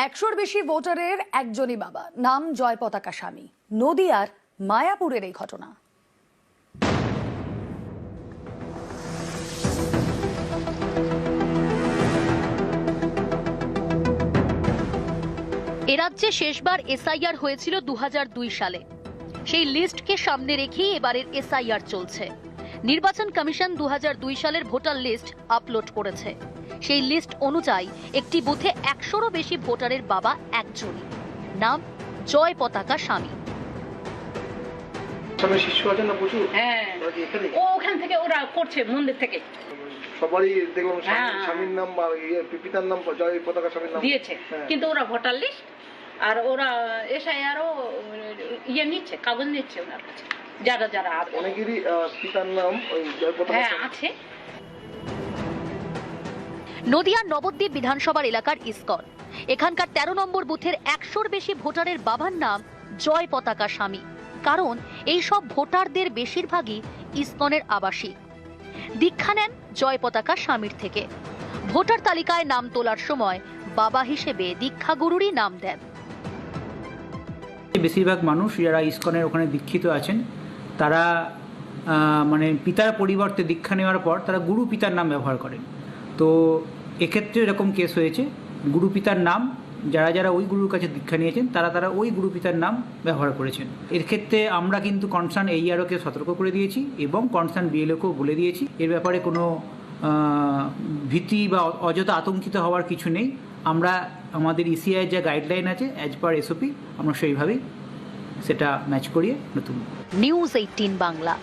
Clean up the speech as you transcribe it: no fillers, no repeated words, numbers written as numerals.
100-র বেশি ভোটারের একজনই বাবা, নাম জয় পতাকা স্বামী। নদিয়ার মায়াপুরের এই ঘটনা। এ রাজ্যে শেষবার এসআইআর হয়েছিল 2002 সালে। সেই লিস্টকে সামনে রেখেই এবারের এসআইআর চলছে। নির্বাচন কমিশন 2002 সালের ভোটার লিস্ট আপলোড করেছে। সেই লিস্ট অনুযায়ী একটি বুথে 100-রও বেশি ভোটারের বাবা একজনই, নাম জয় পতাকা স্বামী। শিশু আছে না প্রচুর? হ্যাঁ, ওখান থেকে ওরা করছে মন্দির থেকে সবারই দেখলাম স্বামীর নাম বা পিতার নাম জয় পতাকা স্বামীর নাম দিয়েছে, কিন্তু ওরা ভোটার লিস্ট আর ওরা এসআইআরও নিচ্ছে, কাগজ নিচ্ছে ওনার কাছে যারা যারা অনেকেরই পিতার নাম ওই জয় পতাকা আছে। নদিয়ার নবদ্বীপ বিধানসভার এলাকার ইস্কন, এখানকার 13 নম্বর বুথের 100-র বেশি ভোটারের বাবার নাম জয় পতাকা স্বামী। কারণ এই সব ভোটারদের বেশিরভাগই ইস্কনের আবাসিক। দীক্ষা নেন জয় পতাকা স্বামীর থেকে। ভোটার তালিকায় নাম তোলার সময় বাবা হিসেবে দীক্ষাগুরুরই নাম দেন। বেশিরভাগ মানুষ যারা ইস্কনের ওখানে দীক্ষিত আছেন তারা মানে পিতার পরিবর্তে দীক্ষা নেওয়ার পর তারা গুরু পিতার নাম ব্যবহার করেন। তো এক্ষেত্রে এরকম কেস হয়েছে, গুরু পিতার নাম যারা যারা ওই গুরুর কাছে দীক্ষা নিয়েছেন তারা ওই গুরু পিতার নাম ব্যবহার করেছেন। এর ক্ষেত্রে আমরা কিন্তু কনসার্ন এইআরওকে সতর্ক করে দিয়েছি এবং কনসার্ন বিএলওকেও বলে দিয়েছি এর ব্যাপারে কোনো ভীতি বা অযথা আতঙ্কিত হওয়ার কিছু নেই। আমরা আমাদের ইসিআইয়ের যা গাইডলাইন আছে অ্যাজ পার এসওপি আমরা সেইভাবেই সেটা ম্যাচ করিয়ে নতুন। নিউজ 18 বাংলা।